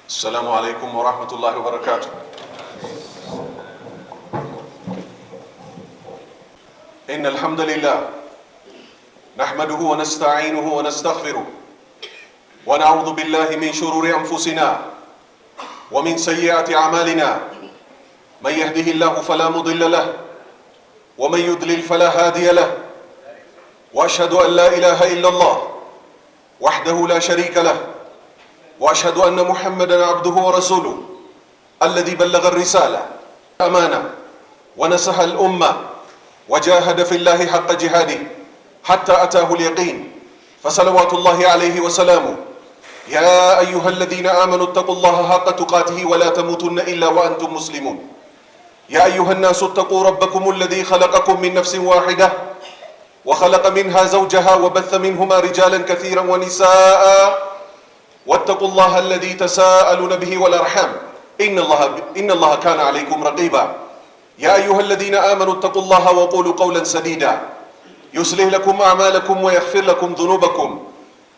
السلام عليكم ورحمة الله وبركاته. إن الحمد لله نحمده ونستعينه ونستغفره ونعوذ بالله من شرور أنفسنا ومن سيئات أعمالنا. من يهده الله فلا مضل له ومن يضلل فلا هادي له، وأشهد أن لا إله إلا الله وحده لا شريك له، وأشهد أن محمدًا عبده ورسوله الذي بلغ الرسالة أمانة ونصح الأمة وجاهد في الله حق جهاده حتى أتاه اليقين، فصلوات الله عليه وسلامه. يا أيها الذين آمنوا اتقوا الله حق تقاته ولا تموتن إلا وأنتم مسلمون. يا أيها الناس اتقوا ربكم الذي خلقكم من نفس واحدة وخلق منها زوجها وبث منهما رجالا كثيرا ونساء، واتقوا الله الذي تساءلون به والأرحام إن الله كان عليكم رقيبا. يا أيها الذين آمنوا اتقوا الله وقولوا قولا سديدا يصلح لكم أعمالكم ويغفر لكم ذنوبكم،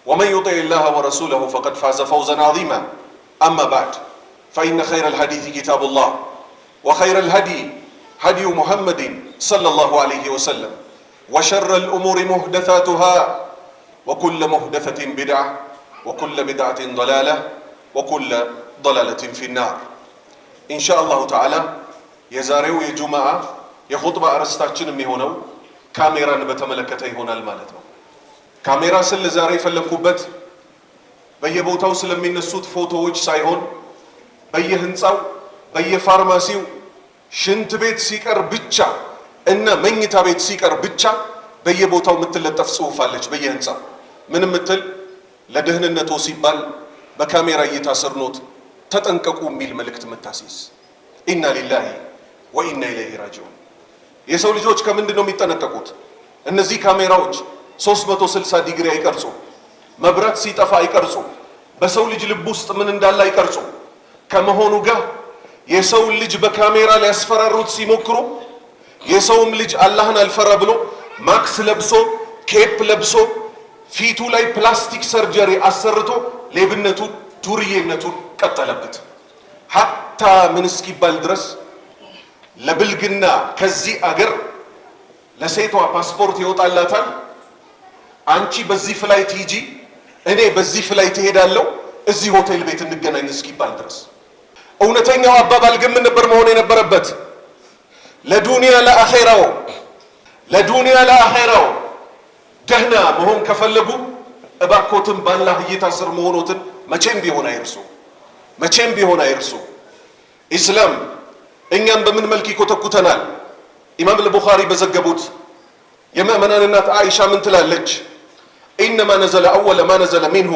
ومن يطع الله ورسوله فقد فاز فوزا عظيما. أما بعد، فإن خير الحديث كتاب الله، وخير الهدي هدي محمد صلى الله عليه وسلم، وشر الأمور محدثاتها، وكل محدثة بدعة، وكل بدعة ضلالة، وكل ضلالة في النار. إن شاء الله تعالى የዛሬው የጁማዓ የኹጥባ አርዕስታችን የሚሆነው ካሜራን በተመለከተ ይሆናል ማለት ነው። ካሜራ ስለ ዛሬ የፈለኩበት በየቦታው ስለሚነሱት ፎቶዎች ሳይሆን በየህንጻው በየፋርማሲው ሽንት ቤት ሲቀር ብቻ እና መኝታ ቤት ሲቀር ብቻ በየቦታው የምትለጠፍ ጽሑፍ አለች በየህንጻው ምን ምትል ለደህንነቱ ሲባል በካሜራ እየታሰርኖት ተጠንቀቁ የሚል መልእክት መታሲስ። ኢና ሊላሂ ወኢና ኢለይሂ ራጂዑን። የሰው ልጆች ከምንድን ነው የሚጠነቀቁት? እነዚህ ካሜራዎች 360 ዲግሪ አይቀርጹ፣ መብራት ሲጠፋ አይቀርጹ፣ በሰው ልጅ ልብ ውስጥ ምን እንዳለ አይቀርጹ። ከመሆኑ ጋር የሰው ልጅ በካሜራ ሊያስፈራሩት ሲሞክሩ የሰውም ልጅ አላህን አልፈራ ብሎ ማክስ ለብሶ ኬፕ ለብሶ ፊቱ ላይ ፕላስቲክ ሰርጀሪ አሰርቶ ሌብነቱን ዱርዬነቱን ቀጠለበት። ሀታ ምን እስኪባል ድረስ ለብልግና ከዚህ አገር ለሴቷ ፓስፖርት ይወጣላታል። አንቺ በዚህ ፍላይት ሂጂ፣ እኔ በዚህ ፍላይት እሄዳለሁ፣ እዚህ ሆቴል ቤት እንገናኝ እስኪባል ድረስ። እውነተኛው አባባል ግን ምን ነበር መሆን የነበረበት? ለዱንያ ለአኼራው ደህና መሆን ከፈለጉ እባኮትን ባላህ እይታ ስር መሆኖትን መቼም ቢሆን አይርሱ። ኢስላም እኛም በምን መልክ ይኮተኩተናል? ኢማም አልቡኻሪ በዘገቡት የምእመናን እናት አይሻ ምን ትላለች? ኢነማ ነዘለ አወለ ማ ነዘለ ሚንሁ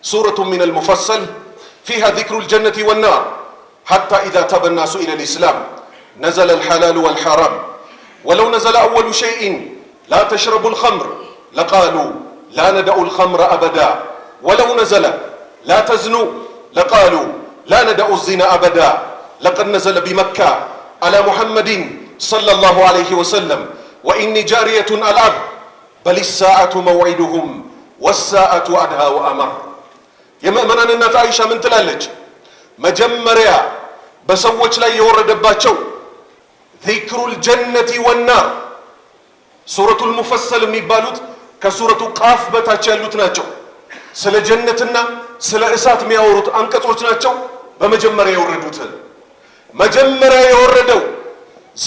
ሱረቱ ሚን አልሙፈሰል ፊሃ ዚክሩ ልጀነቲ ወናር ሐታ ኢዛ ታበ ናሱ ኢለ ልእስላም ነዘለ አልሐላሉ ወልሐራም ወለው ነዘለ አወሉ ሸይኢን ላ ተሽረቡ ልኸምር ለቃሉ ላ ነደኡ ልኸምረ አበዳ ወለው ነዘለ ላ ተዝኑ ለቃሉ ላ ነደኡ ዚና አበዳ ለቀድ ነዘለ ቢመካ አላ ሙሐመድን ሰለላሁ ዐለይሂ ወሰለም ወኢኒ ጃሪየቱን አልዓብ በል ሰዓቱ መውዒዱሁም ወሰዓቱ አድሃ ወአመር። የምእመናን እናት አይሻ ምን ትላለች? መጀመሪያ በሰዎች ላይ የወረደባቸው ዚክሩል ጀነቲ ወናር ሱረቱል ሙፈሰል የሚባሉት ከሱረቱ ቃፍ በታች ያሉት ናቸው። ስለ ጀነትና ስለ እሳት የሚያወሩት አንቀጾች ናቸው። በመጀመሪያ የወረዱት መጀመሪያ የወረደው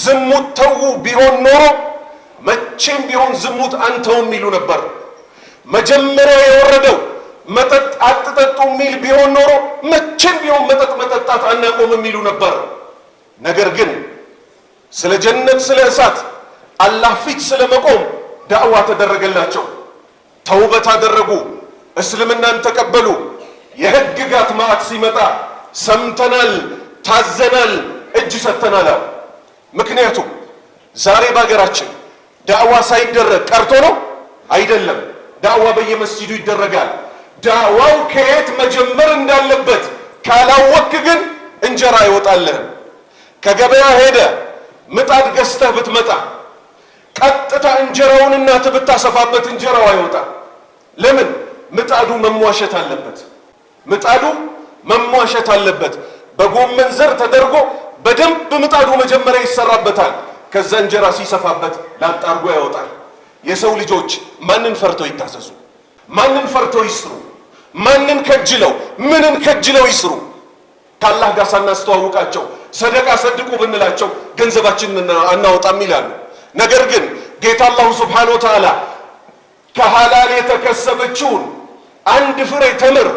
ዝሙት ተው ቢሆን ኖሮ መቼም ቢሆን ዝሙት አንተውም የሚሉ ነበር። መጀመሪያ የወረደው መጠጥ አትጠጡ የሚል ቢሆን ኖሮ መቼም ቢሆን መጠጥ መጠጣት አናቆም የሚሉ ነበር። ነገር ግን ስለ ጀነት ስለ እሳት አላህ ፊት ስለመቆም ዳዕዋ ተደረገላቸው። ተውበት አደረጉ፣ እስልምናን ተቀበሉ። የህግጋት ማዕት ሲመጣ ሰምተናል፣ ታዘናል፣ እጅ ሰጥተናል። ምክንያቱም ዛሬ በሀገራችን ዳዕዋ ሳይደረግ ቀርቶ ነው አይደለም። ዳዕዋ በየመስጂዱ ይደረጋል። ዳዕዋው ከየት መጀመር እንዳለበት ካላወክ ግን እንጀራ አይወጣልህም። ከገበያ ሄደ ምጣድ ገዝተህ ብትመጣ ቀጥታ እንጀራውን እናት ብታሰፋበት እንጀራው አይወጣ። ለምን? ምጣዱ መሟሸት አለበት። ምጣዱ መሟሸት አለበት። በጎመን ዘር ተደርጎ በደንብ ምጣዱ መጀመሪያ ይሰራበታል። ከዛ እንጀራ ሲሰፋበት ላጥ አድርጎ ያወጣል። የሰው ልጆች ማንን ፈርተው ይታዘዙ? ማንን ፈርተው ይስሩ? ማንን ከጅለው ምንን ከጅለው ይስሩ? ከአላህ ጋር ሳናስተዋውቃቸው ሰደቃ ሰድቁ ብንላቸው ገንዘባችንን አናወጣም ይላሉ። ነገር ግን ጌታ አላሁ ሱብሓነሁ ወተዓላ ከሐላል የተከሰበችውን አንድ ፍሬ ተምር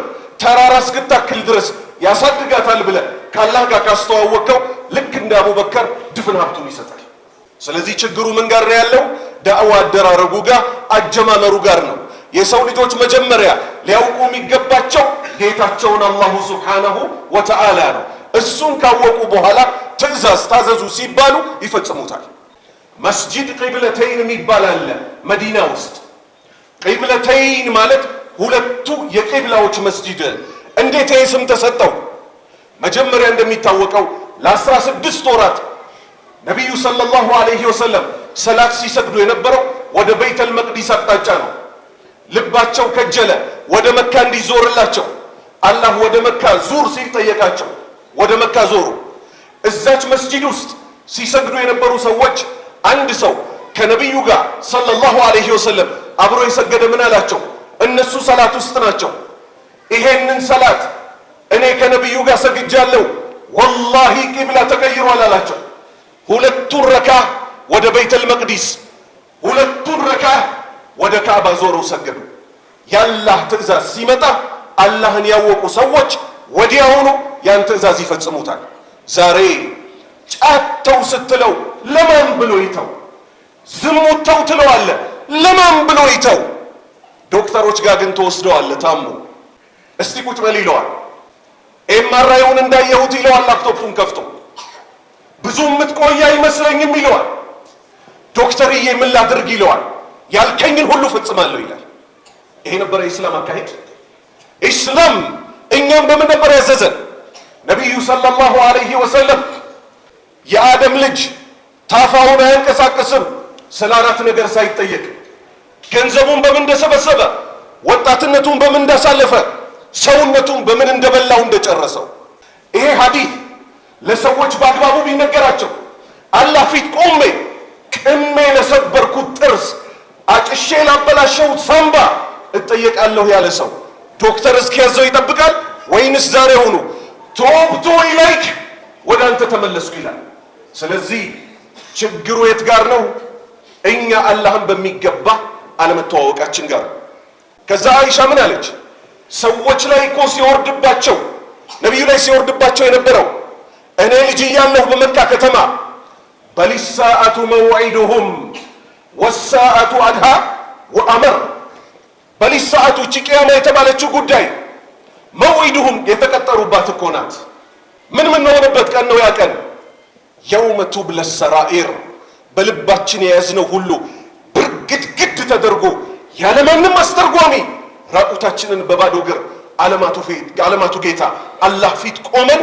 ተራራ እስክታክል ድረስ ያሳድጋታል ብለ ከአላህ ጋር ካስተዋወቀው ልክ እንደ አቡበከር ድፍን ሀብቱን ይሰጣል። ስለዚህ ችግሩ ምን ጋር ነው ያለው? ዳዕዋ አደራረጉ ጋር አጀማመሩ ጋር ነው። የሰው ልጆች መጀመሪያ ሊያውቁ የሚገባቸው ጌታቸውን አላሁ ሱብሓነሁ ወተዓላ ነው። እሱን ካወቁ በኋላ ትዕዛዝ ታዘዙ ሲባሉ ይፈጽሙታል። መስጂድ ቂብለተይን የሚባል አለ መዲና ውስጥ። ቂብለተይን ማለት ሁለቱ የቂብላዎች መስጂድ። እንዴት ይህ ስም ተሰጠው? መጀመሪያ እንደሚታወቀው ለ16 ወራት ነቢዩ ሰለላሁ ዐለይሂ ወሰለም ሰላት ሲሰግዱ የነበረው ወደ ቤተል መቅዲስ አቅጣጫ ነው። ልባቸው ከጀለ ወደ መካ እንዲዞርላቸው። አላህ ወደ መካ ዙር ሲል ጠየቃቸው። ወደ መካ ዞሩ። እዛች መስጂድ ውስጥ ሲሰግዱ የነበሩ ሰዎች አንድ ሰው ከነቢዩ ጋር ሰለላሁ ዐለይሂ ወሰለም አብሮ የሰገደ ምን አላቸው? እነሱ ሰላት ውስጥ ናቸው። ይሄንን ሰላት እኔ ከነቢዩ ጋር ሰግጃለሁ፣ ወላሂ ቂብላ ተቀይሯል አላቸው። ሁለቱን ረካ ወደ ቤተል መቅዲስ፣ ሁለቱን ረካ ወደ ካዕባ ዞረው ሰገዱ። የአላህ ትዕዛዝ ሲመጣ አላህን ያወቁ ሰዎች ወዲያውኑ ያን ትዕዛዝ ይፈጽሙታል። ዛሬ ጫተው ስትለው ለማን ብሎ ይተው? ዝሙተው ትለዋለ ለማን ብሎ ይተው? ዶክተሮች ጋር ግን ተወስደዋል ታሙ። እስቲ ቁጭ በል ይለዋል። ኤምአርአይውን እንዳየሁት ይለዋል። ላፕቶፑን ከፍቶ ብዙ የምትቆይ አይመስለኝም ይለዋል። ዶክተርዬ ምን ላድርግ ይለዋል። ያልከኝን ሁሉ ፈጽማለሁ ይላል። ይሄ ነበር የኢስላም አካሄድ። ኢስላም እኛም በምን ነበር ያዘዘን? ነቢዩ ሰለላሁ ዐለይሂ ወሰለም የአደም ልጅ ታፋውን አያንቀሳቅስም ስለ 4 ነገር ሳይጠየቅ፣ ገንዘቡን በምን እንደሰበሰበ፣ ወጣትነቱን በምን እንዳሳለፈ፣ ሰውነቱን በምን እንደበላው እንደጨረሰው። ይሄ ሐዲስ ለሰዎች በአግባቡ ቢነገራቸው አላህ ፊት ቆሜ ቅሜ ለሰበርኩት ጥርስ፣ አጭሼ ላበላሸሁት ሳምባ እጠየቃለሁ ያለ ሰው ዶክተር እስኪያዘው ይጠብቃል ወይንስ ዛሬ ሆኖ ቱብቱ ኢለይክ ወደ አንተ ተመለስኩ ይላል? ስለዚህ ችግሩ የት ጋር ነው? እኛ አላህን በሚገባ አለመተዋወቃችን ጋር። ከዛ አይሻ ምን አለች? ሰዎች ላይ እኮ ሲወርድባቸው ነቢዩ ላይ ሲወርድባቸው የነበረው እኔ ልጅ እያለሁ በመካ ከተማ በሊሳአቱ መውዒዱሁም ወሳአቱ አድሃ ወአመር። በሊሳአቱ እቺ ቅያማ የተባለችው ጉዳይ መውዒዱሁም የተቀጠሩባት እኮ ናት። ምን የምንሆንበት ቀን ነው ያ ቀን? የውመ ቱብለ ሰራኢር፣ በልባችን የያዝነው ሁሉ ብርግድግድ ተደርጎ ያለማንም አስተርጓሚ ራቁታችንን በባዶ እግር ዓለማቱ ጌታ አላህ ፊት ቆመን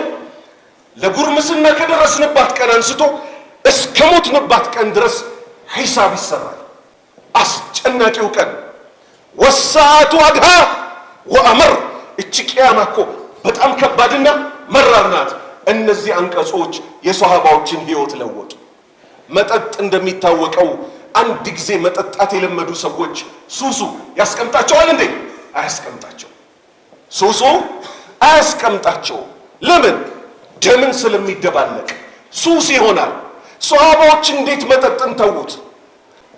ለጉርምስና ከደረስንባት ቀን አንስቶ እስከ ሞትንባት ቀን ድረስ ሂሳብ ይሰራል። አስጨናቂው ቀን ወሰዓቱ አድሃ ወአመር። እቺ ቅያማ እኮ በጣም ከባድና መራር ናት። እነዚህ አንቀጾች የሷሃባዎችን ህይወት ለወጡ። መጠጥ እንደሚታወቀው አንድ ጊዜ መጠጣት የለመዱ ሰዎች ሱሱ ያስቀምጣቸዋል እንዴ? አያስቀምጣቸው። ሱሱ አያስቀምጣቸው። ለምን? ደምን ስለሚደባለቅ ሱስ ይሆናል። ሷሃባዎች እንዴት መጠጥን ተዉት?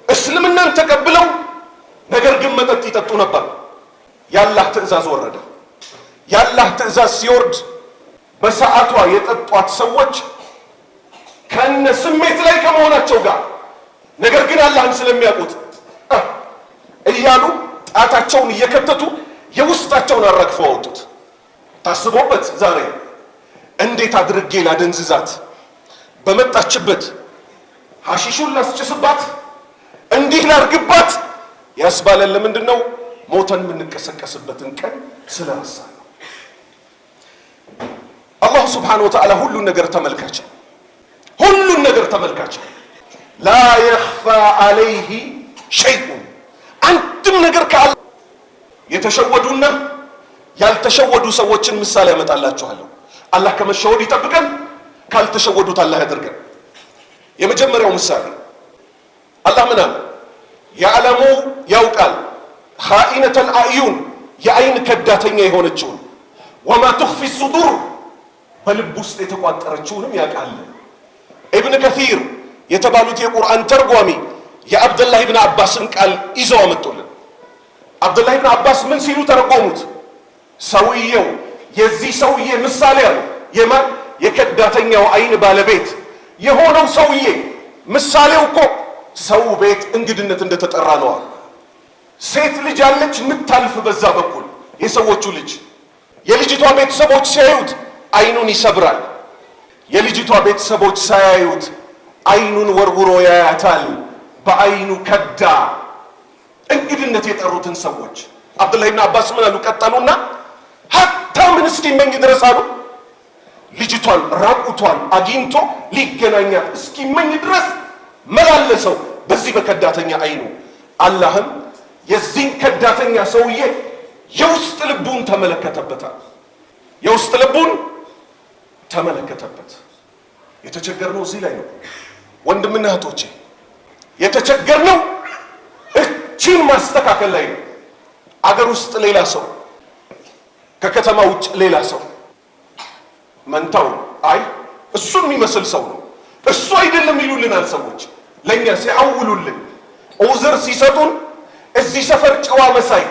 እስልምናን ተቀብለው ነገር ግን መጠጥ ይጠጡ ነበር። የአላህ ትዕዛዝ ወረደ። የአላህ ትዕዛዝ ሲወርድ በሰዓቷ የጠጧት ሰዎች ከነ ስሜት ላይ ከመሆናቸው ጋር ነገር ግን አላህን ስለሚያውቁት እያሉ ጣታቸውን እየከተቱ የውስጣቸውን አራግፈው አወጡት። ታስቦበት ዛሬ እንዴት አድርጌ ላደንዝዛት፣ በመጣችበት ሐሺሹን ላስጭስባት፣ እንዲህ ላርግባት ያስባለን ለምንድን ነው? ሞተን የምንቀሰቀስበትን ቀን ስለረሳ ነው። አላህ ሱብሓነሁ ወተዓላ ሁሉን ነገር ተመልካች፣ ሁሉን ነገር ተመልካች። ላ የኽፋ ዐለይሂ ሸይኡን፣ አንድም ነገር ከአላህ የተሸወዱና ያልተሸወዱ ሰዎችን ምሳሌ ያመጣላችኋለሁ። አላህ ከመሸወድ ይጠብቀን፣ ካልተሸወዱት አላህ ያደርገን። የመጀመሪያው ምሳሌ አላህ ምን አለ? ያዕለሙ ያውቃል፣ ኻኢነተል አዕዩን የአይን ከዳተኛ የሆነችውን፣ ወማ ቱኽፊ ሱዱር በልብ ውስጥ የተቋጠረችውንም ያውቃል። ኢብን ከሲር የተባሉት የቁርአን ተርጓሚ የአብደላህ ብን አባስን ቃል ይዘው አመጡልን። አብደላህ ብን አባስ ምን ሲሉ ተረጎሙት? ሰውየው የዚህ ሰውዬ ምሳሌ አሉ። የማን? የከዳተኛው አይን ባለቤት የሆነው ሰውዬ ምሳሌው እኮ ሰው ቤት እንግድነት እንደተጠራ ነው። ሴት ልጅ አለች ምታልፍ በዛ በኩል የሰዎቹ ልጅ። የልጅቷ ቤተሰቦች ሲያዩት አይኑን ይሰብራል። የልጅቷ ቤተሰቦች ሳያዩት አይኑን ወርውሮ ያያታል። በአይኑ ከዳ እንግድነት የጠሩትን ሰዎች። አብዱላህ ብን አባስ ምን አሉ? ቀጠሉና ሀታ ምን እስኪመኝ ድረስ አሉ ልጅቷን ራቁቷን አግኝቶ ሊገናኛት እስኪመኝ ድረስ መላለሰው በዚህ በከዳተኛ አይኑ። አላህም የዚህን ከዳተኛ ሰውዬ የውስጥ ልቡን ተመለከተበታል። የውስጥ ልቡን ተመለከተበት። የተቸገርነው እዚህ ላይ ነው ወንድምና እህቶቼ፣ የተቸገርነው እቺን ማስተካከል ላይ ነው። አገር ውስጥ ሌላ ሰው፣ ከከተማ ውጭ ሌላ ሰው መንታው አይ እሱን የሚመስል ሰው ነው እሱ አይደለም ይሉልናል ሰዎች። ለኛ ሲያውሉልን ዑዝር ሲሰጡን እዚህ ሰፈር ጨዋ መሳይ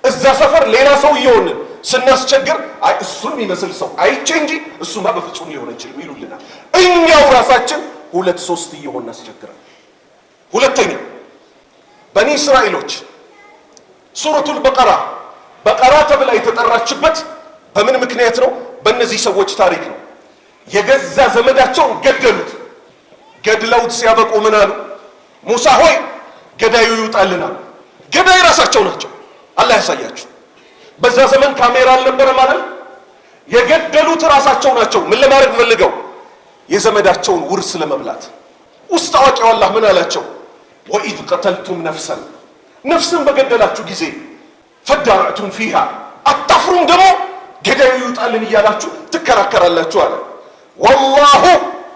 እዛ ሰፈር ሌላ ሰው ይሆን ስናስቸግር አይ እሱን የሚመስል ሰው አይቼ እንጂ እሱማ በፍጹም ሊሆን አይችልም ይሉልናል። እኛው ራሳችን ሁለት ሶስት ይሆን እናስቸግራለን። ሁለተኛ በኒ እስራኤሎች ሱረቱል በቀራ ተብላ የተጠራችበት በምን ምክንያት ነው? በእነዚህ ሰዎች ታሪክ ነው። የገዛ ዘመዳቸውን ገደሉት። ገድለውት ሲያበቁ ምን አሉ? ሙሳ ሆይ ገዳዩ ይውጣልናል። ገዳይ ራሳቸው ናቸው። አላህ ያሳያችሁ። በዛ ዘመን ካሜራ አልነበረ ማለት የገደሉት ራሳቸው ናቸው። ምን ለማድረግ ፈልገው? የዘመዳቸውን ውርስ ለመብላት። ውስጥ አዋቂው አላህ ምን አላቸው? ወኢዝ ቀተልቱም ነፍስን በገደላችሁ ጊዜ ፈዳረዕቱም ፊሃ አታፍሩም ደግሞ ገዳዩ ይውጣልን እያላችሁ ትከራከራላችሁ አለ። ወላሁ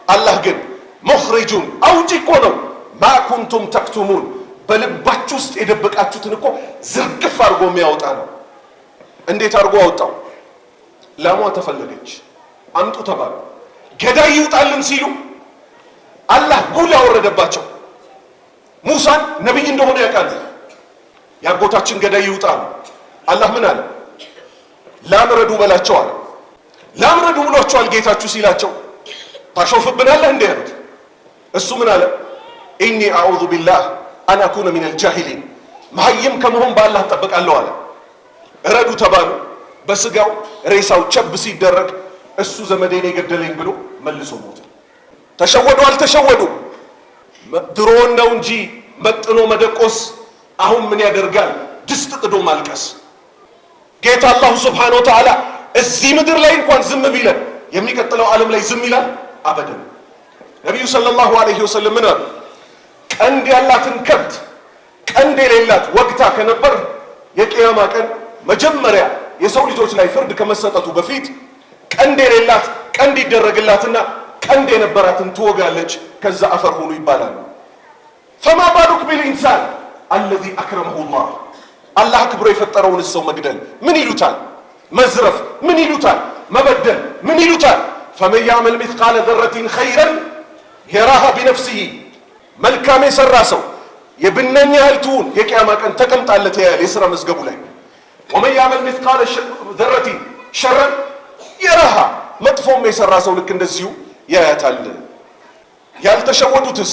አላህ ግን ሙኽሪጁን አውጪ እኮ ነው ማ ኩንቱም ተክቱሙን በልባችሁ ውስጥ የደበቃችሁትን እኮ ዝርግፍ አድርጎ የሚያወጣ ነው። እንዴት አድርጎ አወጣው? ላሟ ተፈለገች፣ አምጡ ተባሉ። ገዳይ ይውጣልን ሲሉ አላህ ጉል ያወረደባቸው። ሙሳን ነቢይ እንደሆነ ያውቃል። ያጎታችን ገዳይ ይውጣሉ። አላህ ምን አለ? ላምረዱ በላቸው አለ። ላምረዱ ብሏቸዋል ጌታችሁ ሲላቸው ታሾፍብናለህ እንዴ ያሉት። እሱ ምን አለ? ኢኒ አዑዙ ቢላህ አን አኩነ ሚነል ጃሂሊን መሀይም ከመሆን በአላህ እጠበቃለሁ አለ። እረዱ ተባሉ። በስጋው ሬሳው ቸብ ሲደረግ እሱ ዘመዴን የገደለኝ ብሎ መልሶ ሞተ። ተሸወዱ አልተሸወዱ? ድሮን ነው እንጂ መጥኖ መደቆስ አሁን ምን ያደርጋል? ድስት ጥዶ ማልቀስ። ጌታ አላሁ ስብሓነሁ ወተዓላ እዚህ ምድር ላይ እንኳን ዝም ቢለን የሚቀጥለው ዓለም ላይ ዝም ይላል? አበደን። ነቢዩ ሰለላሁ ዐለይሂ ወሰለም ምን አሉ? ቀንድ ያላትን ከብት ቀንድ የሌላት ወግታ ከነበር የቂያማ ቀን መጀመሪያ የሰው ልጆች ላይ ፍርድ ከመሰጠቱ በፊት ቀንድ የሌላት ቀንድ ይደረግላትና ቀንድ የነበራትን ትወጋለች። ከዛ አፈር ሆኑ ይባላሉ። ፈማ ባሉክ ቢልኢንሳን አለዚ አክረመሁ ላህ አላህ ክብሮ የፈጠረውን ሰው መግደል ምን ይሉታል? መዝረፍ ምን ይሉታል? መበደል ምን ይሉታል? ፈመን ያዕመል ሚስቃለ ዘረቲን ኸይረን የራሃ ቢነፍሲሂ መልካም የሰራ ሰው የብነኛ ያህል ትሁን የቂያማ ቀን ተቀምጣለት ያያል የሥራ መዝገቡ ላይ። ወመን ያዕመል ሚስቃለ ዘረቲን ሸረን የራሃ መጥፎም የሰራ ሰው ልክ እንደዚሁ ያያታል። ያልተሸወዱትስ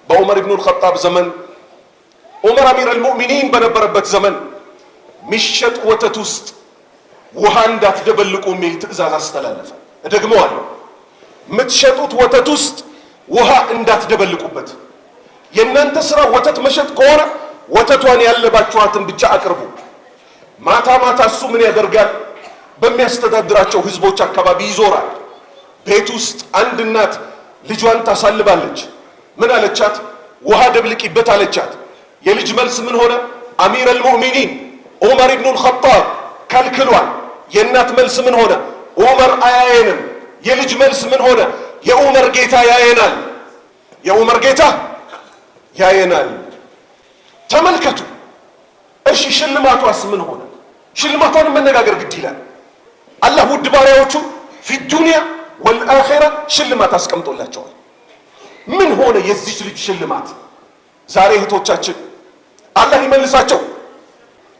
በዑመር ኢብኑል ኸጣብ ዘመን ዑመር አሚረል ሙእሚኒን በነበረበት ዘመን ሚሸጥ ወተት ውስጥ ውሃ እንዳትደበልቁ የሚል ትዕዛዝ አስተላለፈ። እደግመዋለሁ፣ የምትሸጡት ወተት ውስጥ ውሃ እንዳትደበልቁበት። የእናንተ ስራ ወተት መሸጥ ከሆነ ወተቷን ያለባችኋትን ብቻ አቅርቡ። ማታ ማታ እሱ ምን ያደርጋል? በሚያስተዳድራቸው ህዝቦች አካባቢ ይዞራል። ቤት ውስጥ አንድ እናት ልጇን ታሳልባለች። ምን አለቻት? ውሃ ደብልቂበት አለቻት። የልጅ መልስ ምን ሆነ? አሚረል ሙእሚኒን ዑመር ኢብኑል ኸጣብ ከልክሏል። የእናት መልስ ምን ሆነ? ዑመር አያየንም። የልጅ መልስ ምን ሆነ? የዑመር ጌታ ያየናል። የዑመር ጌታ ያየናል። ተመልከቱ። እሺ ሽልማቷስ ምን ሆነ? ሽልማቷን መነጋገር ግድ ይላል። አላህ ውድ ባሪያዎቹ ፊ ዱንያ ወልአኺራ ሽልማት አስቀምጦላቸዋል። ምን ሆነ የዚች ልጅ ሽልማት? ዛሬ እህቶቻችን አላህ ይመልሳቸው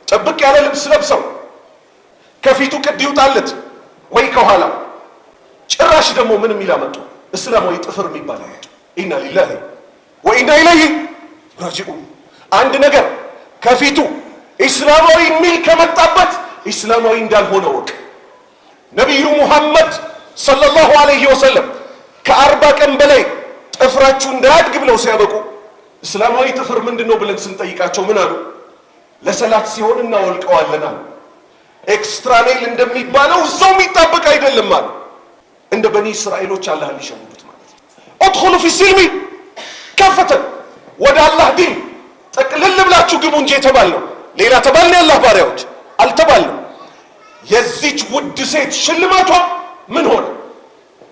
ጥብቅ ያለ ልብስ ለብሰው ከፊቱ ቅድ ይውጣለት ወይ ከኋላ ጭራሽ ደግሞ ምንም ይላመጡ እስላማዊ ጥፍር የሚባል አመጡ። ኢና ሊላሂ ወኢና ኢለይሂ ራጂዑን። አንድ ነገር ከፊቱ ኢስላማዊ የሚል ከመጣበት ኢስላማዊ እንዳልሆነ ወቅ። ነቢዩ ሙሐመድ ሰለላሁ ዐለይሂ ወሰለም ከ40 ቀን በላይ ጥፍራችሁ እንዳያድግ ብለው ሲያበቁ እስላማዊ ጥፍር ምንድን ነው ብለን ስንጠይቃቸው ምን አሉ? ለሰላት ሲሆን እናወልቀዋለን አሉ። ኤክስትራ ኔል እንደሚባለው እዛው የሚጣበቅ አይደለም አሉ። እንደ በኒ እስራኤሎች አላህን ሊሸውዱት ማለት ነው። ኡድኹሉ ፊ ሲልሚ ከፈተን ወደ አላህ ዲን ጠቅልል ብላችሁ ግቡ እንጂ የተባልነው ሌላ ተባልን? የአላህ ባሪያዎች አልተባልንም። የዚች ውድ ሴት ሽልማቷ ምን ሆነ?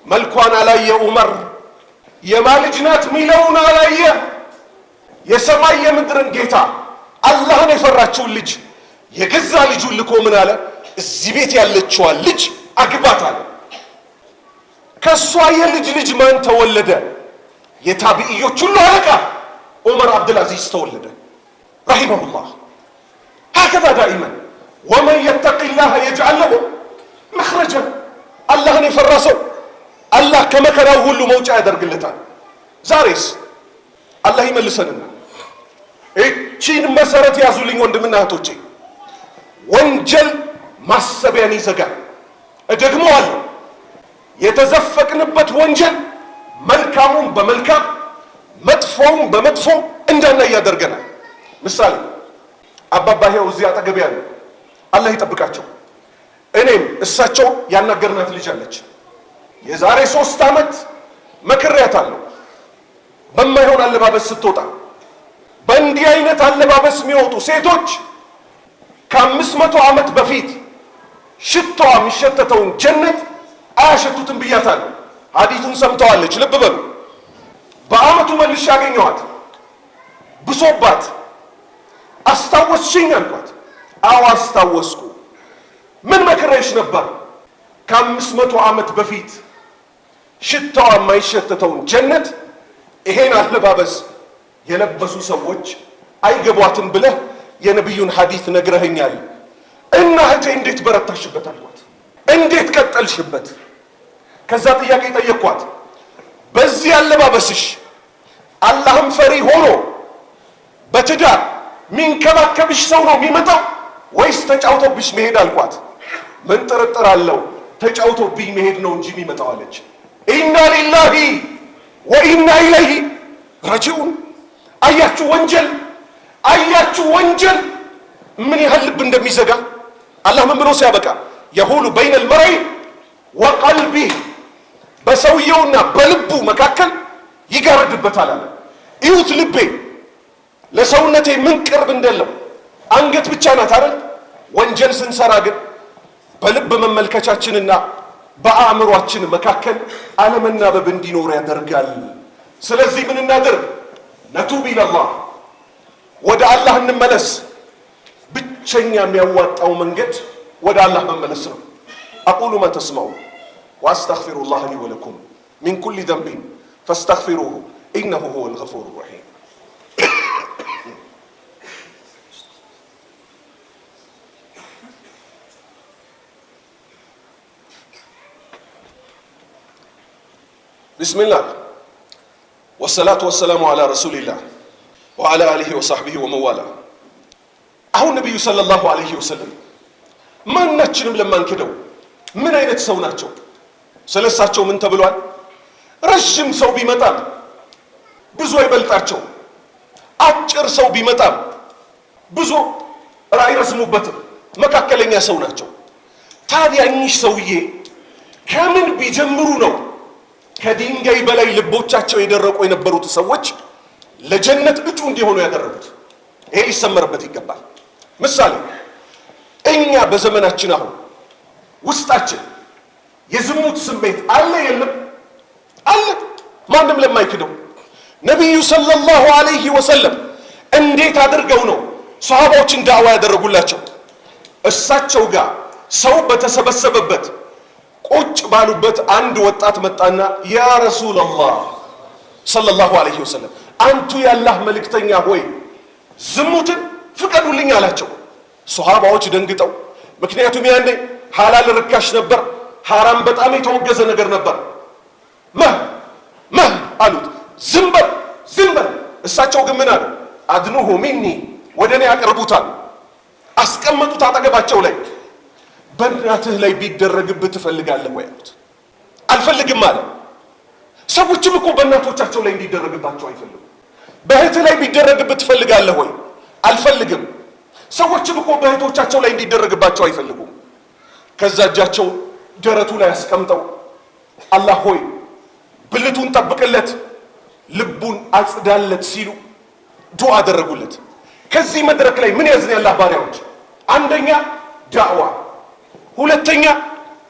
መልኳን አላየ ዑመር። የማልጅ ናት ሚለውን አላየ። የሰማይ የምድርን ጌታ አላህን የፈራችውን ልጅ የገዛ ልጁን ልኮ ምን አለ? እዚህ ቤት ያለችዋን ልጅ አግባት አለ። ከሷ የልጅ ልጅ ማን ተወለደ? የታቢዕዮች ሁሉ አለቃ ዑመር አብዱልአዚዝ ተወለደ ረሂመሁላህ። ሀከዛ ዳኢመን ወመን የተቂላህ የጅዐል ለሁ መኽረጀን። አላህን የፈራ ሰው አላህ ከመከራው ሁሉ መውጫ ያደርግለታል። ዛሬስ አላህ ይመልሰንና እቺን መሰረት ያዙልኝ ወንድምና እህቶቼ። ወንጀል ማሰቢያን ይዘጋል። እደግመዋለሁ፣ የተዘፈቅንበት ወንጀል መልካሙን በመልካም መጥፎውን በመጥፎ እንዳናይ ያደርገናል። ምሳሌ አባባ ይኸው እዚህ አጠገብ ያሉ አላህ ይጠብቃቸው። እኔም እሳቸው ያናገርናት ልጅ አለች። የዛሬ 3 ዓመት መክሬያታለሁ። በማይሆን አለባበስ ስትወጣ በእንዲህ አይነት አለባበስ የሚወጡ ሴቶች ከ500 ዓመት በፊት ሽታዋ የሚሸተተውን ጀነት አያሸቱትም ብያታለሁ። ሐዲቱን ሰምተዋለች። ልብ በሉ። በአመቱ መልሼ ያገኘኋት ብሶባት አስታወስሽኝ አልኳት። አዎ አስታወስኩ። ምን መክሬሽ ነበር? ከ500 ዓመት በፊት ሽታዋ የማይሸተተውን ጀነት ይሄን አለባበስ የለበሱ ሰዎች አይገቧትም ብለህ የነቢዩን ሐዲት ነግረኸኛል። እና እህቴ እንዴት በረታሽበት አልኳት። እንዴት ቀጠልሽበት? ከዛ ጥያቄ ጠየቅኳት። በዚህ አለባበስሽ አላህም ፈሪ ሆኖ በትዳር ሚንከባከብሽ ሰው ነው የሚመጣው ወይስ ተጫውቶብሽ መሄድ አልኳት። ምን ጥርጥር አለው ተጫውቶብኝ መሄድ ነው እንጂ የሚመጣው አለች። ኢና ሊላሂ ወኢና ኢለይሂ ራጂዑን። አያችሁ ወንጀል፣ አያችሁ ወንጀል ምን ያህል ልብ እንደሚዘጋ። አላህ ምን ብሎ ሲያበቃ የሁሉ በይነል መርኢ ወቀልቢህ፣ በሰውየውና በልቡ መካከል ይጋርድበታል አለ። ይሁት ልቤ ለሰውነቴ ምን ቅርብ እንደለው አንገት ብቻ ናት አይደል? ወንጀል ስንሰራ ግን በልብ መመልከቻችንና በአእምሯችን መካከል አለመናበብ እንዲኖር ያደርጋል። ስለዚህ ምን እናደርግ? ነቱብ ኢለላህ፣ ወደ አላህ እንመለስ። ብቸኛ የሚያዋጣው መንገድ ወደ አላህ መመለስ ነው። አቁሉ ማ ተስማዑ ወአስተግፊሩላህ ሊ ወለኩም ሚን ኩሊ ዘንቢን ፈስተግፊሩሁ ኢነሁ ሁወል ገፉሩ ረሒም። ቢስሚላህ ወሰላቱ ወሰላሙ አላ ረሱሊላህ ወአላ አሊሂ ወሰሕቢሂ ወመዋላ። አሁን ነቢዩ ሰለላሁ ዐለይሂ ወሰለም ማናችንም ለማንክደው ምን አይነት ሰው ናቸው? ስለ እሳቸው ምን ተብሏል? ረዥም ሰው ቢመጣም ብዙ አይበልጣቸው፣ አጭር ሰው ቢመጣም ብዙ አይረዝሙበትም፣ መካከለኛ ሰው ናቸው። ታዲያ እኚህ ሰውዬ ከምን ቢጀምሩ ነው ከድንጋይ በላይ ልቦቻቸው የደረቁ የነበሩት ሰዎች ለጀነት እጩ እንዲሆኑ ያደረጉት? ይሄ ሊሰመርበት ይገባል። ምሳሌ እኛ በዘመናችን አሁን ውስጣችን የዝሙት ስሜት አለ የለም? አለ። ማንም ለማይክደው ነቢዩ ሰለላሁ ዐለይሂ ወሰለም እንዴት አድርገው ነው ሷሃባዎችን ዳዕዋ ያደረጉላቸው? እሳቸው ጋር ሰው በተሰበሰበበት ቁጭ ባሉበት አንድ ወጣት መጣና ያ ረሱላላህ ሰለላሁ ዐለይሂ ወሰለም አንቱ ያላህ መልእክተኛ ሆይ ዝሙትን ፍቀዱልኝ አላቸው። ሷሃባዎች ደንግጠው፣ ምክንያቱም ያኔ ሐላል ርካሽ ነበር፣ ሐራም በጣም የተወገዘ ነገር ነበር። መህ አሉት፣ ዝም በል ዝም በል። እሳቸው ግን ምን አሉ? አድኑሁ ሚኒ ወደ እኔ ያቀርቡታል። አስቀመጡት አጠገባቸው ላይ። በእናትህ ላይ ቢደረግብህ ትፈልጋለህ ወይ አሉት። አልፈልግም አለ። ሰዎችም እኮ በእናቶቻቸው ላይ እንዲደረግባቸው አይፈልጉም። በእህትህ ላይ ቢደረግብህ ትፈልጋለህ ወይ? አልፈልግም። ሰዎችም እኮ በእህቶቻቸው ላይ እንዲደረግባቸው አይፈልጉም። ከዛ እጃቸው ደረቱ ላይ አስቀምጠው አላህ ሆይ ብልቱን ጠብቅለት፣ ልቡን አጽዳለት ሲሉ ዱዓ አደረጉለት። ከዚህ መድረክ ላይ ምን ያዝን ያላህ ባሪያዎች? አንደኛ ዳዕዋ፣ ሁለተኛ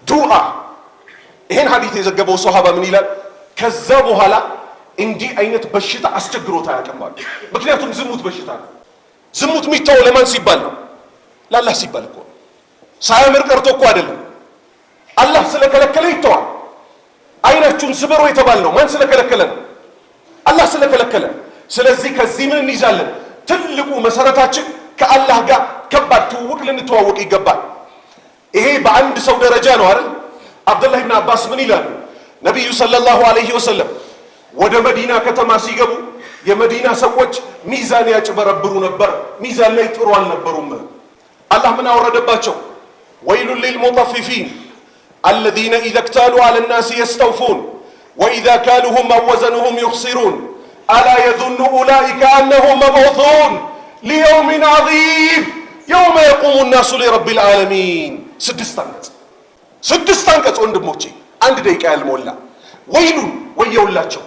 ዱዓ። ይሄን ሐዲስ የዘገበው ሷሃባ ምን ይላል? ከዛ በኋላ እንዲህ አይነት በሽታ አስቸግሮት አያውቅም አሉ። ምክንያቱም ዝሙት በሽታ ነው። ዝሙት የሚተወው ለማን ሲባል ነው? ለአላህ ሲባል እኮ። ሳያምር ቀርቶ እኮ አይደለም። አላህ ስለከለከለ ይተዋል። አይናችሁን ስበሩ የተባል ነው ማን ስለከለከለ ነው? አላህ ስለከለከለ። ስለዚህ ከዚህ ምን እንይዛለን? ትልቁ መሰረታችን ከአላህ ጋር ከባድ ትውውቅ ልንተዋወቅ ይገባል። ይሄ በአንድ ሰው ደረጃ ነው አይደል? አብዱላህ ኢብኑ አባስ ምን ይላሉ? ነቢዩ ሰለላሁ ዐለይሂ ወሰለም ወደ መዲና ከተማ ሲገቡ የመዲና ሰዎች ሚዛን ያጭበረብሩ ነበር። ሚዛን ላይ ጥሩ አልነበሩም። አላህ ምን አወረደባቸው? ወይሉን ሊልሙጠፊፊን አለዚነ ኢዘ ክታሉ ዐለ ናሲ የስተውፉን ወኢዛ ካሉሁም አው ወዘኑሁም ዩኽሲሩን አላ የዙኑ ኡላኢከ አነሁም መብዑሱን ሊየውሚን ዐዚም የውመ የቁሙ ናሱ ሊረቢል ዓለሚን። ስድስት አንቀጽ ወንድሞቼ፣ አንድ ደቂቃ ያልሞላ። ወይሉን ወየውላቸው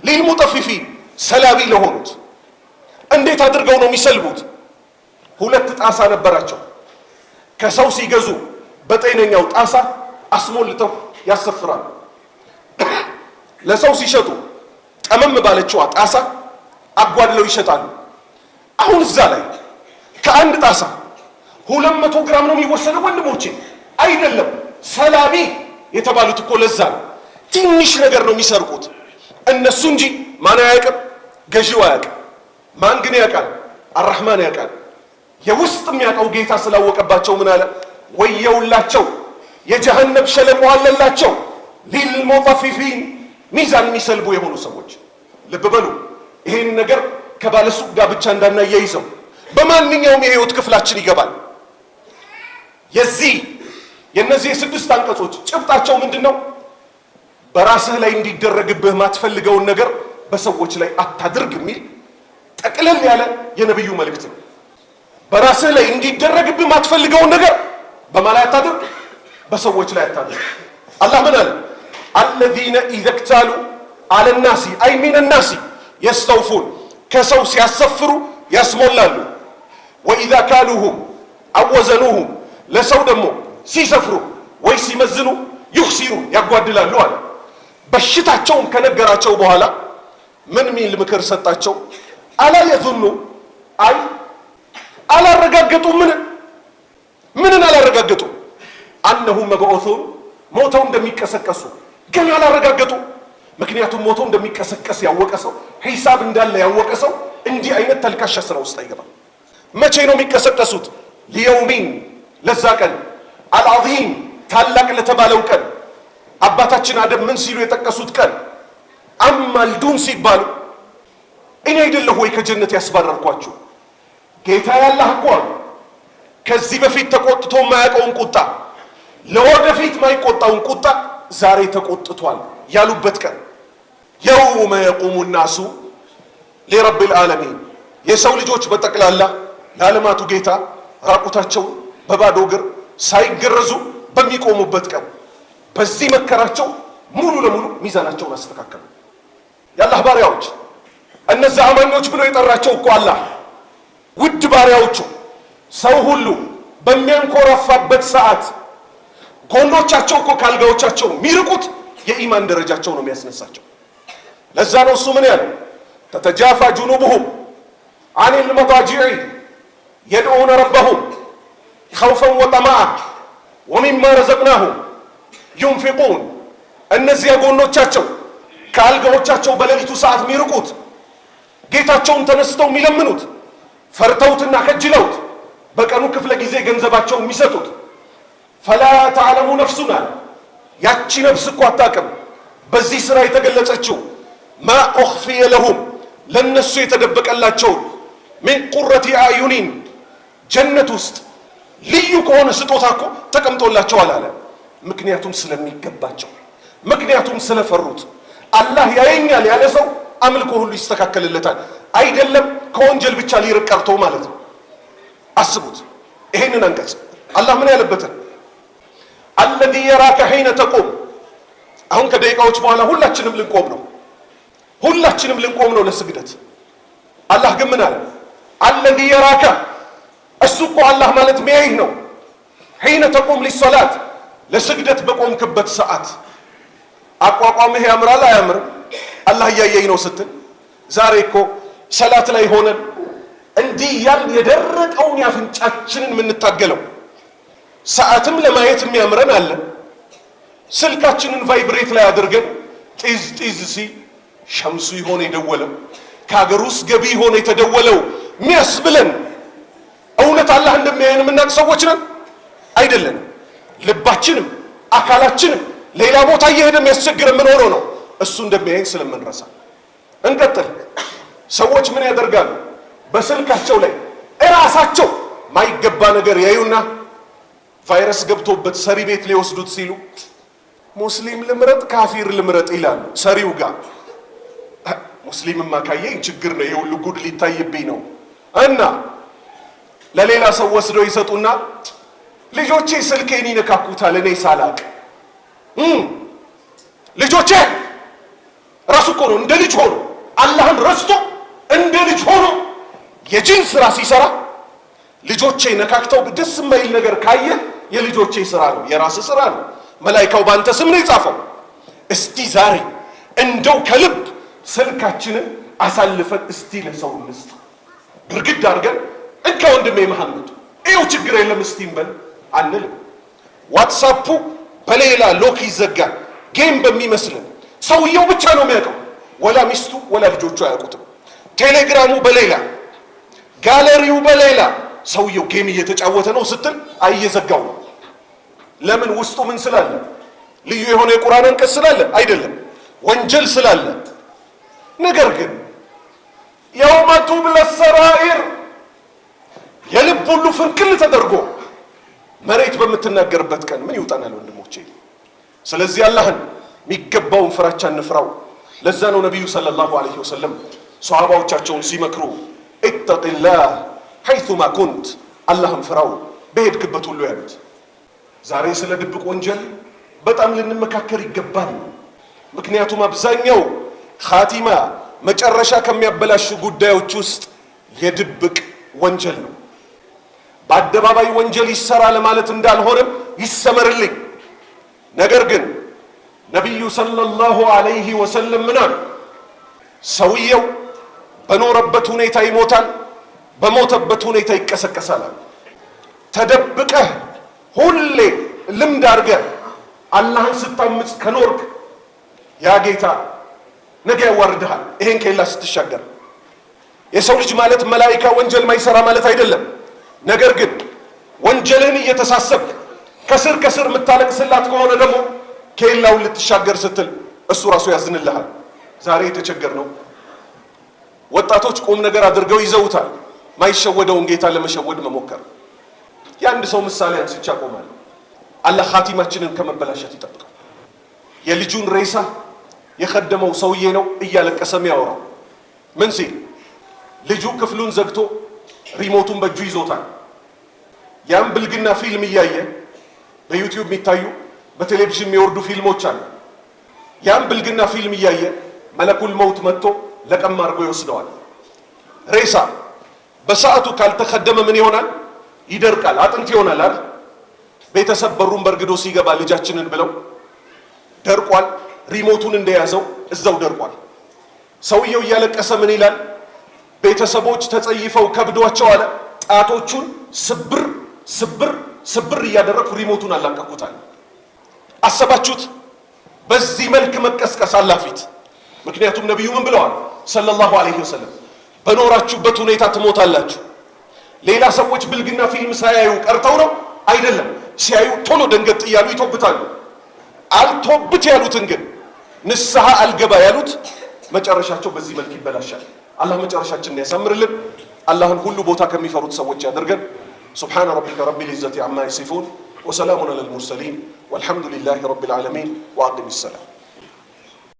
ሊልሙጠፊፊን ሰላቢ ለሆኑት። እንዴት አድርገው ነው የሚሰልቡት? ሁለት ጣሳ ነበራቸው። ከሰው ሲገዙ በጤነኛው ጣሳ አስሞልተው ያሰፍራሉ። ለሰው ሲሸጡ ጠመም ባለችዋ ጣሳ አጓድለው ይሸጣሉ። አሁን እዛ ላይ ከአንድ ጣሳ 200 ግራም ነው የሚወሰነው ወንድሞቼ። አይደለም ሰላቢ የተባሉት እኮ ለዛ ነው። ትንሽ ነገር ነው የሚሰርቁት እነሱ እንጂ ማን አያውቅም? ገዢው አያውቅም። ማን ግን ያውቃል? አራህማን ያውቃል። የውስጥ የሚያውቀው ጌታ ስላወቀባቸው ምን አለ? ወየውላቸው የጀሃነም ሸለቆ አለላቸው ሊልሙጠፊፊን ሚዛን የሚሰልቡ የሆኑ ሰዎች። ልብ በሉ፣ ይሄን ነገር ከባለሱቅ ጋር ብቻ እንዳናያይዘው በማንኛውም የህይወት ክፍላችን ይገባል። የነዚህ የስድስት አንቀጾች ጭብጣቸው ምንድነው? በራስህ ላይ እንዲደረግብህ ማትፈልገውን ነገር በሰዎች ላይ አታድርግ የሚል ጠቅለል ያለ የነብዩ መልእክት ነው። በራስህ ላይ እንዲደረግብህ ማትፈልገውን ነገር በማን ላይ አታድርግ? በሰዎች ላይ አታድርግ። አላህ ምን አለ? አለዚነ ኢዘ ክታሉ ዐለ ናሲ አይ ሚነ ናሲ የስተውፉን ከሰው ሲያሰፍሩ ያስሞላሉ። ወኢዛ ካሉሁም አው ወዘኑሁም ለሰው ደግሞ ሲሰፍሩ ወይ ሲመዝኑ ዩኽሲሩ ያጓድላሉ አለ። በሽታቸውን ከነገራቸው በኋላ ምን ሚል ምክር ሰጣቸው? አላ የዙኑ አይ አላረጋገጡ ምንን አላረጋገጡ? አነሁም መብዑሱን ሞተው እንደሚቀሰቀሱ ግን አላረጋገጡ። ምክንያቱም ሞተው እንደሚቀሰቀስ ያወቀ ሰው፣ ሂሳብ እንዳለ ያወቀ ሰው እንዲህ አይነት ተልካሻ ስራ ውስጥ አይገባም። መቼ ነው የሚቀሰቀሱት? ሊየውሚን ለዛ ቀን አልዓዚም ታላቅ ለተባለው ቀን። አባታችን አደም ምን ሲሉ የጠቀሱት ቀን? አማልዱን ሲባሉ እኔ አይደለሁ ወይ ከጀነት ያስባረርኳችሁ? ጌታ ያላህ እኮ አሉ። ከዚህ በፊት ተቆጥቶ የማያውቀውን ቁጣ፣ ለወደፊት ማይቆጣውን ቁጣ ዛሬ ተቆጥቷል ያሉበት ቀን። የውመ የቁሙ ናሱ ሊረቢል ዓለሚን የሰው ልጆች በጠቅላላ ለዓለማቱ ጌታ ራቁታቸውን በባዶ እግር ሳይገረዙ በሚቆሙበት ቀን። በዚህ መከራቸው ሙሉ ለሙሉ ሚዛናቸውን አስተካከሉ። የአላህ ባሪያዎች እነዛ አማኞች ብሎ የጠራቸው እኮ አላህ ውድ ባሪያዎቹ ሰው ሁሉ በሚያንኮራፋበት ሰዓት ጎኖቻቸው እኮ ካልጋዎቻቸው ሚርቁት የኢማን ደረጃቸው ነው የሚያስነሳቸው። ለዛ ነው እሱ ምን ያለው ተተጃፋ ጁኑብሁም አኒል መዳጂዕ የድዑነ ረበሁም ኸውፈን ወጠማዓ ወሚማ ረዘቅናሁም ዩንፊቁን። እነዚያ ጎኖቻቸው ከአልጋዎቻቸው በሌሊቱ ሰዓት ሚርቁት ጌታቸውን ተነስተው የሚለምኑት ፈርተውትና ከጅለውት በቀኑ ክፍለ ጊዜ ገንዘባቸው የሚሰጡት ፈላ ተዕለሙ ነፍሱን አለ ያቺ ነፍስ እኮ አታውቅም በዚህ ስራ የተገለጸችው ማ ኡኽፊየ ለሁም ለነሱ የተደበቀላቸው ሚን ቁረቲ አዩኒን ጀነት ውስጥ ልዩ ከሆነ ስጦታ እኮ ተቀምጦላቸዋል አለ። ምክንያቱም ስለሚገባቸው፣ ምክንያቱም ስለፈሩት። አላህ ያየኛል ያለ ሰው አምልኮ ሁሉ ይስተካከልለታል። አይደለም ከወንጀል ብቻ ሊርቅ ቀርቶ ማለት ነው። አስቡት ይሄንን አንቀጽ አላህ ምን ያለበትን አለዚ የራከ ሒነ ተቁም። አሁን ከደቂቃዎች በኋላ ሁላችንም ልንቆም ነው ለስግደት። አላህ ግን ምን አለ? አለዚ የራከ እሱ እኮ አላህ ማለት ሚያይህ ነው። ሒነ ተቁም ሊሶላት ለስግደት በቆምክበት ሰዓት አቋቋምህ ያምራል አያምርም? አላህ እያየኝ ነው ስትል ዛሬ እኮ ሰላት ላይ ሆነን እንዲህ ያልን የደረቀውን ያፍንጫችንን የምንታገለው ሰዓትም ለማየት የሚያምረን አለ። ስልካችንን ቫይብሬት ላይ አድርገን ጢዝ ጢዝ ሲ ሸምሱ ይሆን የደወለው ከሀገር ውስጥ ገቢ ይሆን የተደወለው የሚያስብለን እውነት አላህ እንደሚያየን የምናውቅ ሰዎች ነን አይደለንም። ልባችንም አካላችንም ሌላ ቦታ እየሄደ የሚያስቸግረን ምን ሆኖ ነው? እሱ እንደሚያየን ስለምንረሳ። እንቀጥል። ሰዎች ምን ያደርጋሉ? በስልካቸው ላይ እራሳቸው ማይገባ ነገር ያዩና ቫይረስ ገብቶበት ሰሪ ቤት ሊወስዱት ሲሉ ሙስሊም ልምረጥ ካፊር ልምረጥ ይላሉ። ሰሪው ጋር ሙስሊምማ ካየኝ ችግር ነው፣ የሁሉ ጉድ ሊታይብኝ ነው እና ለሌላ ሰው ወስደው ይሰጡና ልጆቼ ስልኬን ይነካኩታል እኔ ሳላቅ። ልጆቼ ራሱ እኮ ነው እንደ ልጅ ሆኖ አላህን ረስቶ እንደ ልጅ ሆኖ የጂን ስራ ሲሰራ ልጆቼ ነካክተው ደስ የማይል ነገር ካየ የልጆቼ ስራ ነው፣ የራስ ስራ ነው። መላኢካው ባንተ ስም ነው የጻፈው። እስቲ ዛሬ እንደው ከልብ ስልካችንን አሳልፈን እስቲ ለሰው እንስጥ። ብርግድ አድርገን እንካ ወንድሜ መሐመድ ይኸው ችግር የለም እስቲ እንበል አንልም። ዋትሳፑ በሌላ ሎክ ይዘጋል። ጌም በሚመስልን ሰውየው ብቻ ነው የሚያውቀው፣ ወላ ሚስቱ ወላ ልጆቹ አያውቁትም። ቴሌግራሙ በሌላ ጋለሪው በሌላ ሰውየው ጌም እየተጫወተ ነው ስትል እየዘጋው ነው። ለምን? ውስጡ ምን ስላለ? ልዩ የሆነ የቁርአን አንቀጽ ስላለ አይደለም፣ ወንጀል ስላለ። ነገር ግን የውመ ቱብለ ሰራኢር የልብ ሁሉ ፍንክል ተደርጎ መሬት በምትናገርበት ቀን ምን ይውጣናል ወንድሞቼ? ስለዚህ አላህን የሚገባውን ፍራቻ እንፍራው። ለዛ ነው ነቢዩ ሰለላሁ ዐለይሂ ወሰለም ሷሃባዎቻቸውን ሲመክሩ ኢተቂላህ ሐይቱማ ኩንት፣ አላህን ፍራው በሄድክበት ሁሉ ያሉት። ዛሬ ስለ ድብቅ ወንጀል በጣም ልንመካከር ይገባል። ምክንያቱም አብዛኛው ኻቲማ መጨረሻ ከሚያበላሹ ጉዳዮች ውስጥ የድብቅ ወንጀል ነው። በአደባባይ ወንጀል ይሰራ ለማለት እንዳልሆነም ይሰመርልኝ። ነገር ግን ነቢዩ ሰለላሁ ዐለይሂ ወሰለም ምን አሉ? ሰውየው በኖረበት ሁኔታ ይሞታል፣ በሞተበት ሁኔታ ይቀሰቀሳል። ተደብቀህ ሁሌ ልምድ አድርገህ አላህን ስታምጽ ከኖርክ ያ ጌታ ነገ ያዋርድሃል። ይሄን ከሌላ ስትሻገር የሰው ልጅ ማለት መላኢካ ወንጀል ማይሰራ ማለት አይደለም። ነገር ግን ወንጀልህን እየተሳሰብክ ከስር ከስር የምታለቅስላት ከሆነ ደግሞ ከሌላውን ልትሻገር ስትል እሱ ራሱ ያዝንልሃል። ዛሬ የተቸገርነው ወጣቶች ቁም ነገር አድርገው ይዘውታል። ማይሸወደውን ጌታ ለመሸወድ መሞከር። የአንድ ሰው ምሳሌ አንስቼ አቆማለሁ። አላህ ኻቲማችንን ከመበላሸት ይጠብቃል። የልጁን ሬሳ የከደመው ሰውዬ ነው እያለቀሰ የሚያወራው። ምን ሲል ልጁ ክፍሉን ዘግቶ ሪሞቱን በእጁ ይዞታል። ያን ብልግና ፊልም እያየ በዩቲዩብ የሚታዩ በቴሌቪዥን የሚወርዱ ፊልሞች አሉ። ያን ብልግና ፊልም እያየ መለኩል መውት መጥቶ ለቀም አድርጎ ይወስደዋል። ሬሳ በሰዓቱ ካልተከደመ ምን ይሆናል? ይደርቃል፣ አጥንት ይሆናል አይደል? ቤተሰብ በሩን በርግዶ ሲገባ ልጃችንን ብለው ደርቋል። ሪሞቱን እንደያዘው እዛው ደርቋል። ሰውየው እያለቀሰ ምን ይላል? ቤተሰቦች ተጸይፈው ከብዷቸው አለ ጣቶቹን ስብር ስብር ስብር እያደረኩ ሪሞቱን አላቀቁታል። አሰባችሁት? በዚህ መልክ መቀስቀስ አላፊት። ምክንያቱም ነቢዩ ምን ብለዋል ሰለላሁ ዐለይሂ ወሰለም? በኖራችሁበት ሁኔታ ትሞታላችሁ። ሌላ ሰዎች ብልግና ፊልም ሳያዩ ቀርተው ነው አይደለም፣ ሲያዩ ቶሎ ደንገጥ እያሉ ይቶብታሉ። አልቶብት ያሉትን ግን ንስሐ አልገባ ያሉት መጨረሻቸው በዚህ መልክ ይበላሻል። አላህ መጨረሻችንን ያሳምርልን። አላህን ሁሉ ቦታ ከሚፈሩት ሰዎች ያደርገን። ሱብሓነ ረቢከ ረቢል ዒዘቲ ዐማ የሲፉን ወሰላሙን ዐለል ሙርሰሊን ወልሐምዱሊላሂ ረቢል ዓለሚን ወአቂሚስ ሰላም።